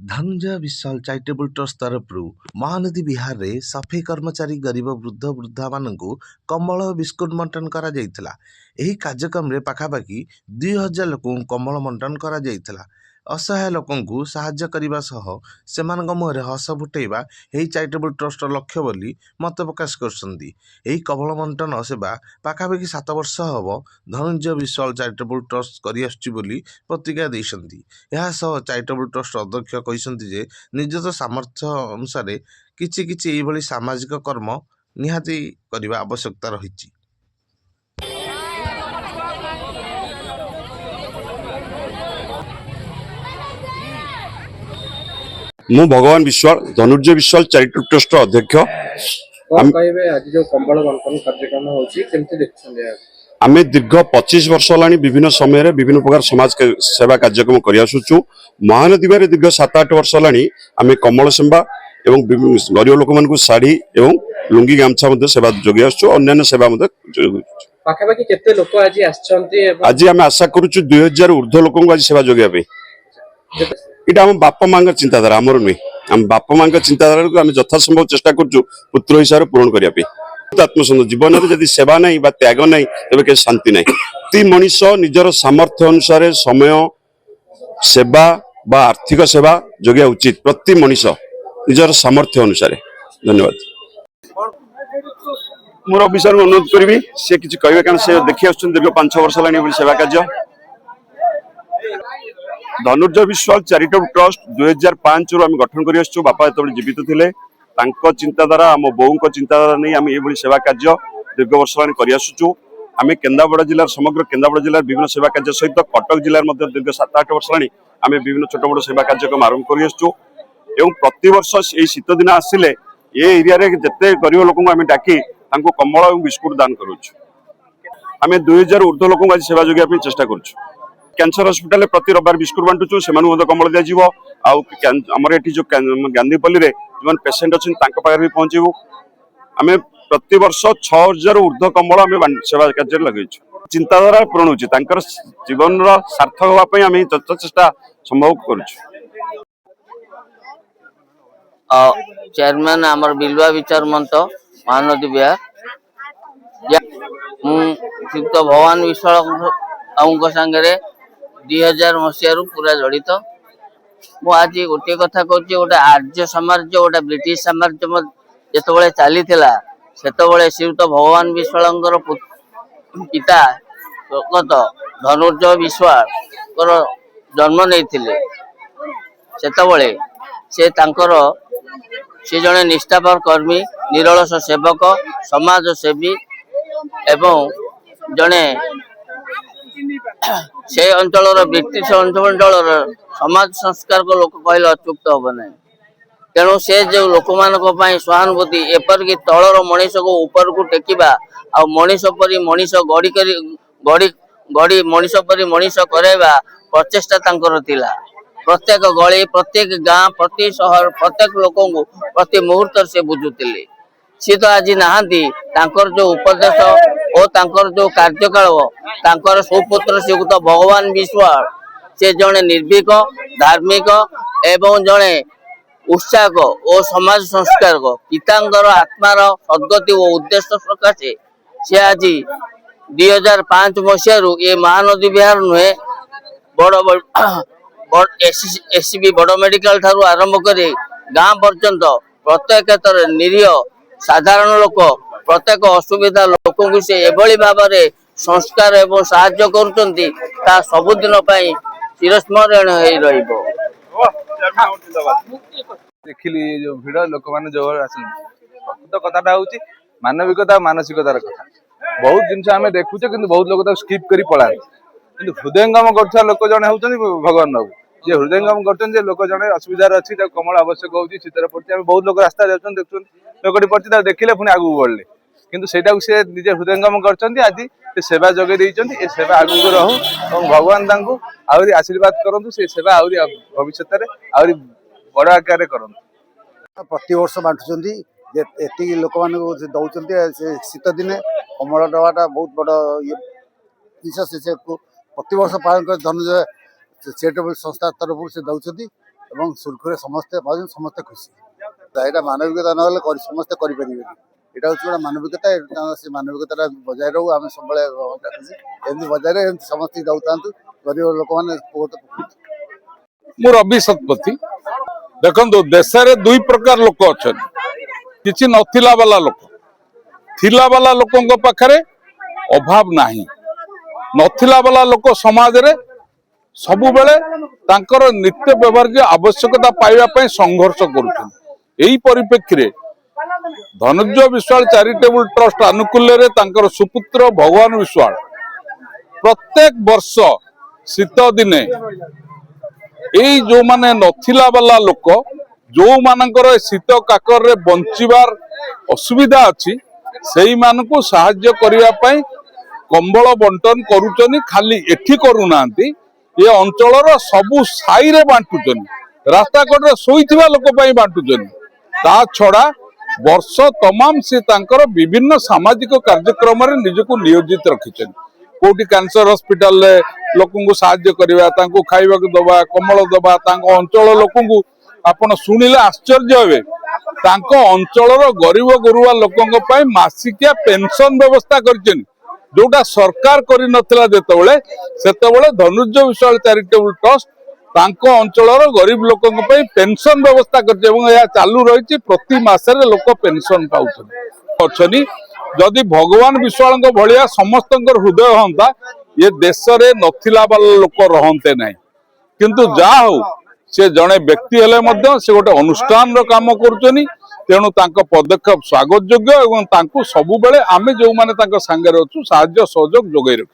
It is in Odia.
धनंजय विश्वाल चैरिटेबल ट्रस्ट तरफ महानदी विहार रे सफाई कर्मचारी गरीब वृद्ध वृद्धा मानू कम्बल और बिस्कुट बंटन करा जायतिला। एही कार्यक्रम रे पाखापाखि 2000 लोक कम्बल बंटन करा जायतिला। असहाय लोकंकु साहाय्य करने सह सेमानक मुहरे हस फुटेबा एही चैरिटेबल ट्रस्ट लक्ष्य बोली मत प्रकाश करछन्ती। एही कम्बल बंटन सेवा पाखापाखि 7 वर्ष hub Dhananjay Vishwal charitable trust करि आछुची बोली प्रतिक्रिया दैछन्ती। ଏହା ସହ ଚାରିଟେବଲ୍ ଟ୍ରଷ୍ଟ ଅଧ୍ୟକ୍ଷ କହିଛନ୍ତି ଯେ ନିଜର ସାମର୍ଥ୍ୟ ଅନୁସାରେ କିଛି କିଛି ଏଇଭଳି ସାମାଜିକ କର୍ମ ନିହାତି କରିବା ଆବଶ୍ୟକତା ରହିଛି। ମୁଁ ଭଗବାନ ବିଶ୍ୱାଳ ଧନୁର୍ଜ ବିଶ୍ୱାଳ ଚାରିଟେବଲ୍ ଟ୍ରଷ୍ଟର ଅଧ୍ୟକ୍ଷ। ଆମେ ଦୀର୍ଘ 25 ବର୍ଷ ହେଲାଣି ବିଭିନ୍ନ ସମୟରେ ବିଭିନ୍ନ ପ୍ରକାର ସମାଜ ସେବା କାର୍ଯ୍ୟକ୍ରମ କରି ଆସୁଛୁ। ମହାନଦୀରେ ଦୀର୍ଘ 7-8 ବର୍ଷ ହେଲାଣି ଆମେ କମଳ ସେବା ଏବଂ ଗରିବ ଲୋକମାନଙ୍କୁ ଶାଢ଼ୀ ଏବଂ ଲୁଙ୍ଗି ଗାମଛା ମଧ୍ୟ ସେବା ଯୋଗାଇ ଆସୁଛୁ। ଅନ୍ୟାନ୍ୟ ସେବା ମଧ୍ୟ ପାଖାପାଖି କେତେ ଲୋକ ଆଜି ଆସିଛନ୍ତି? ଆଜି ଆମେ ଆଶା କରୁଛୁ 2000 ঊର୍ଦ୍ଧ୍ୱ ଲୋକଙ୍କୁ ଆଜି ସେବା ଯୋଗାଇବା ପାଇଁ। এটা ଆମ ବାପା ମାଙ୍କ ଚିନ୍ତାଧାରା, ଆମର ନୁହେଁ। ଆମ ବାପା ମାଙ୍କ ଚିନ୍ତାଧାରାକୁ ଆମେ ଯଥାସମ୍ଭବ ଚେଷ୍ଟା କରୁଛୁ ପୁତ୍ର ହିସାବରେ ପୂରଣ କରିବା ପାଇଁ। ଆତ୍ମସନ୍ଧ ଜୀବନରେ ଯଦି ସେବା ନାହିଁ ବା ତ୍ୟାଗ ନାହିଁ ତେବେ କେବେ ଶାନ୍ତି ନାହିଁ। ପ୍ରତି ମଣିଷ ନିଜର ସାମର୍ଥ୍ୟ ଅନୁସାରେ ସମୟ ସେବା ବା ଆର୍ଥିକ ସେବା ଯୋଗାଇବା ଉଚିତ। ପ୍ରତି ମଣିଷ ନିଜର ସାମର୍ଥ୍ୟ ଅନୁସାରେ। ଧନ୍ୟବାଦ। ମୋର ଅଫିସରଙ୍କୁ ଅନୁରୋଧ କରିବି ସେ କିଛି କହିବେ, କାରଣ ସେ ଦେଖି ଆସୁଛନ୍ତି ଦୀର୍ଘ 5 ବର୍ଷ ହେଲାଣି ଏଭଳି ସେବା କାର୍ଯ୍ୟ। ଧନୁର୍ଜ ବିଶ୍ୱାଳ ଚାରିଟେବଲ୍ ଟ୍ରଷ୍ଟ 2005 ରୁ ଆମେ ଗଠନ କରି ଆସିଛୁ। ବାପା ଯେତେବେଳେ ଜୀବିତ ଥିଲେ ତାଙ୍କ ଚିନ୍ତାଧାରା, ଆମ ବୋଉଙ୍କ ଚିନ୍ତାଧାରା ନେଇ ଆମେ ଏଭଳି ସେବା କାର୍ଯ୍ୟ ଦୀର୍ଘ ବର୍ଷ ହେଲାଣି କରି ଆସୁଛୁ। ଆମେ କେନ୍ଦ୍ରାପଡ଼ା ଜିଲ୍ଲାର ସମଗ୍ର କେନ୍ଦ୍ରାପଡ଼ା ଜିଲ୍ଲାର ବିଭିନ୍ନ ସେବା କାର୍ଯ୍ୟ ସହିତ କଟକ ଜିଲ୍ଲାରେ ମଧ୍ୟ ଦୀର୍ଘ 7-8 ବର୍ଷ ହେଲାଣି ଆମେ ବିଭିନ୍ନ ଛୋଟ ବଡ଼ ସେବା କାର୍ଯ୍ୟକ୍ରମ ଆରମ୍ଭ କରି ଆସିଛୁ। ଏବଂ ପ୍ରତିବର୍ଷ ଏଇ ଶୀତ ଦିନ ଆସିଲେ ଏ ଏରିଆରେ ଯେତେ ଗରିବ ଲୋକଙ୍କୁ ଆମେ ଡାକି ତାଙ୍କୁ କମ୍ବଳ ଏବଂ ବିସ୍କୁଟ ଦାନ କରୁଛୁ। ଆମେ 2000 ঊର୍ଦ୍ଧ୍ୱ ଲୋକଙ୍କୁ ଆଜି ସେବା ଯୋଗାଇବା ପାଇଁ ଚେଷ୍ଟା କରୁଛୁ। କ୍ୟାନ୍ସର ହସ୍ପିଟାଲ ପ୍ରତି ରବିବାର ବିସ୍କୁଟ ବାଣ୍ଟୁଛୁ, ସେମାନଙ୍କୁ ମଧ୍ୟ କମ୍ବଳ ଦିଆଯିବ। ଆଉ ଆମର ଏଠି ଯୋଉ ଗାନ୍ଧୀପଲ୍ଲୀରେ ଯେଉଁମାନେ ପେସେଣ୍ଟ ଅଛନ୍ତି ତାଙ୍କ ପାଖରେ ବି ପହଞ୍ଚିବୁ। ଆମେ ପ୍ରତିବର୍ଷ 6000 ঊର୍ଦ୍ଧ୍ୱ କମ୍ବଳ ଆମେ ସେବା କାର୍ଯ୍ୟରେ ଲଗେଇଛୁ। ଚିନ୍ତାଧାରା ପୂରଣ ହେଉଛି, ତାଙ୍କର ଜୀବନର ସାର୍ଥକ ହେବା ପାଇଁ ଆମେ ଚେଷ୍ଟା ସମ୍ଭବ କରୁଛୁ। चेयरमैन आमर बिलवा विचार मंच महानदी विहार श्रीयुक्त भगवान विश्वाल सांगे 2000 मसीह पूरा जड़ित। आज गोटे कथा कहूँ, गोटे आर्य साम्राज्य गोटे ब्रिटिश साम्राज्य जो चली से श्रीयुक्त भगवान विश्वाल पिता स्वर्गत धनुर्ज विश्वाल जन्म नहीं से जड़े निष्ठापर कर्मी, निरलस सेवक, समाज सेवी एवं जड़े से अंचल ब्रिटिश अंचल समाज संस्कार को लोक कहले अत्युक्त हम ना। तेणु से जो लोक मान सहानुभूति एपरिक तलर मनीष को ऊपर को टेकिबा आ मनीष परी मनीष गढ़ी गढ़ी गढ़ी मनीष परी मनीष कराइबा प्रचेष्टा तांकर थिला। प्रत्येक गली, प्रत्येक गाँ, प्रति सहर, प्रत्येक लोक प्रति मुहूर्त से बुझुले। सी तो आज नहांती, जो उपदेश और जो कार्यकाल सुपुत्र श्रीयुक्त भगवान विश्वाल से जड़े निर्भीक, धार्मिक एवं जड़े उत्साहक और समाज संस्कारक पितांगर आत्मार सद्गति और उद्देश्य सकाशे से आज 2005 मसीह ये महानदी विहार नुहे बड़ एससीबी बड़ मेडिकल ठारू आरंभ कर गाँ पर्यंत प्रत्येक क्षेत्र में निरीह साधारण लोक प्रत्येक असुविधा लोक से एभली भाव में संस्कार एवं साहाय्य करुँच सबुदिन चिरस्मरण देखिली जो भिड़ लोक मैंने जो प्रकृत कथाटा हूँ मानविकता मानसिकतार कथा। बहुत जिन आम देखुचे कि बहुत लोग स्किप कर पड़ा कि हृदयंगम कर लोक जड़े हूँ भगवान बाबू जे हृदयंगम कर लोक जड़े असुविधा अच्छी कमल आवश्यक होती शीतर पड़ती बहुत लोग रास्ता जाऊँ देखते लोकटी पड़ती देखिले पुणी आगू बढ़ले किंतु से निजे हृदयंगम कर आज सेवा जोगे ये सेवा आगू रहू और भगवान आहरी आशीर्वाद करूँ से सेवा आहरी भविष्य आहरी बड़ आकार करूँ। प्रति वर्ष बांटुंट ये लोक मान दौरान शीत दिने कमल डबाटा बहुत बड़ जिस प्रति वर्ष पालन कर धनुजय चैरिटेबल संस्था तरफ से दौरान ଏବଂ ସୁରୁଖୁରୁରେ ସମସ୍ତେ ପାଉଛନ୍ତି, ସମସ୍ତେ ଖୁସି। ଏଇଟା ମାନବିକତା ନହେଲେ ସମସ୍ତେ କରିପାରିବେନି। এটা হচ্ছে ଗୋଟେ ମାନବିକତା। ସେ ମାନବିକତାଟା ବଜାୟ ରହୁ। ଆମେ ସବୁବେଳେ ଏମିତି ବଜାୟରେ ଏମିତି ସମସ୍ତେ ଦଉଥାନ୍ତୁ, ଗରିବ ଲୋକମାନେ ବହୁତ। ମୁଁ ରବି ଶତପଥୀ। ଦେଖନ୍ତୁ, ଦେଶରେ ଦୁଇ ପ୍ରକାର ଲୋକ ଅଛନ୍ତି। କିଛି ନଥିଲା ବାଲା ଲୋକ, ଥିଲା ବାଲା ଲୋକଙ୍କ ପାଖରେ ଅଭାବ ନାହିଁ। ନଥିଲା ବାଲା ଲୋକ ସମାଜରେ ସବୁବେଳେ ତାଙ୍କର ନିତ୍ୟ ବ୍ୟବହାର୍ଯ୍ୟ ଆବଶ୍ୟକତା ପାଇବା ପାଇଁ ସଂଘର୍ଷ କରୁଛନ୍ତି। ଏହି ପରିପ୍ରେକ୍ଷୀରେ ଧନଞ୍ଜୟ ବିଶ୍ୱାଳ ଚାରିଟେବୁଲ ଟ୍ରଷ୍ଟ ଆନୁକୂଲ୍ୟରେ ତାଙ୍କର ସୁପୁତ୍ର ଭଗବାନ ବିଶ୍ୱାଳ ପ୍ରତ୍ୟେକ ବର୍ଷ ଶୀତ ଦିନେ ଏଇ ଯୋଉମାନେ ନଥିଲା ବାଲା ଲୋକ, ଯୋଉମାନଙ୍କର ଶୀତ କାକରରେ ବଞ୍ଚିବାର ଅସୁବିଧା ଅଛି, ସେଇମାନଙ୍କୁ ସାହାଯ୍ୟ କରିବା ପାଇଁ କମ୍ବଳ ବଣ୍ଟନ କରୁଛନ୍ତି। ଖାଲି ଏଠି କରୁନାହାନ୍ତି, ଏ ଅଞ୍ଚଳର ସବୁ ସାହିରେ ବାଣ୍ଟୁଛନ୍ତି, ରାସ୍ତାକଡ଼ରେ ଶୋଇଥିବା ଲୋକ ପାଇଁ ବାଣ୍ଟୁଛନ୍ତି। ତା ଛଡା ବର୍ଷ ତମାମ ସେ ତାଙ୍କର ବିଭିନ୍ନ ସାମାଜିକ କାର୍ଯ୍ୟକ୍ରମରେ ନିଜକୁ ନିୟୋଜିତ ରଖିଛନ୍ତି। କୋଉଠି କ୍ୟାନ୍ସର ହସ୍ପିଟାଲରେ ଲୋକଙ୍କୁ ସାହାଯ୍ୟ କରିବା, ତାଙ୍କୁ ଖାଇବାକୁ ଦବା, କମଳ ଦବା। ତାଙ୍କ ଅଞ୍ଚଳ ଲୋକଙ୍କୁ ଆପଣ ଶୁଣିଲେ ଆଶ୍ଚର୍ଯ୍ୟ ହେବେ, ତାଙ୍କ ଅଞ୍ଚଳର ଗରିବ ଗୁରୁବା ଲୋକଙ୍କ ପାଇଁ ମାସିକିଆ ପେନସନ ବ୍ୟବସ୍ଥା କରିଛନ୍ତି, ଯୋଉଟା ସରକାର କରିନଥିଲା। ଯେତେବେଳେ ସେତେବେଳେ ଧନଞ୍ଜୟ ବିଶ୍ୱାଳ ଚାରିଟେବୁଲ ଟ୍ରଷ୍ଟ ତାଙ୍କ ଅଞ୍ଚଳର ଗରିବ ଲୋକଙ୍କ ପାଇଁ ପେନସନ ବ୍ୟବସ୍ଥା କରିଛି ଏବଂ ଏହା ଚାଲୁ ରହିଛି। ପ୍ରତି ମାସରେ ଲୋକ ପେନସନ ପାଉଛନ୍ତି। ଯଦି ଭଗବାନ ବିଶ୍ୱାଳଙ୍କ ଭଳିଆ ସମସ୍ତଙ୍କର ହୃଦୟ ହୁଅନ୍ତା, ଏ ଦେଶରେ ନଥିଲା ବାଲା ଲୋକ ରହନ୍ତେ ନାହିଁ। କିନ୍ତୁ ଯାହା ହଉ, ସେ ଜଣେ ବ୍ୟକ୍ତି ହେଲେ ମଧ୍ୟ ସେ ଗୋଟେ ଅନୁଷ୍ଠାନର କାମ କରୁଛନ୍ତି। ତେଣୁ ତାଙ୍କ ପଦକ୍ଷେପ ସ୍ୱାଗତ ଯୋଗ୍ୟ ଏବଂ ତାଙ୍କୁ ସବୁବେଳେ ଆମେ ଯୋଉମାନେ ତାଙ୍କ ସାଙ୍ଗରେ ଅଛୁ ସାହାଯ୍ୟ ସହଯୋଗ ଯୋଗାଇ ରଖୁ।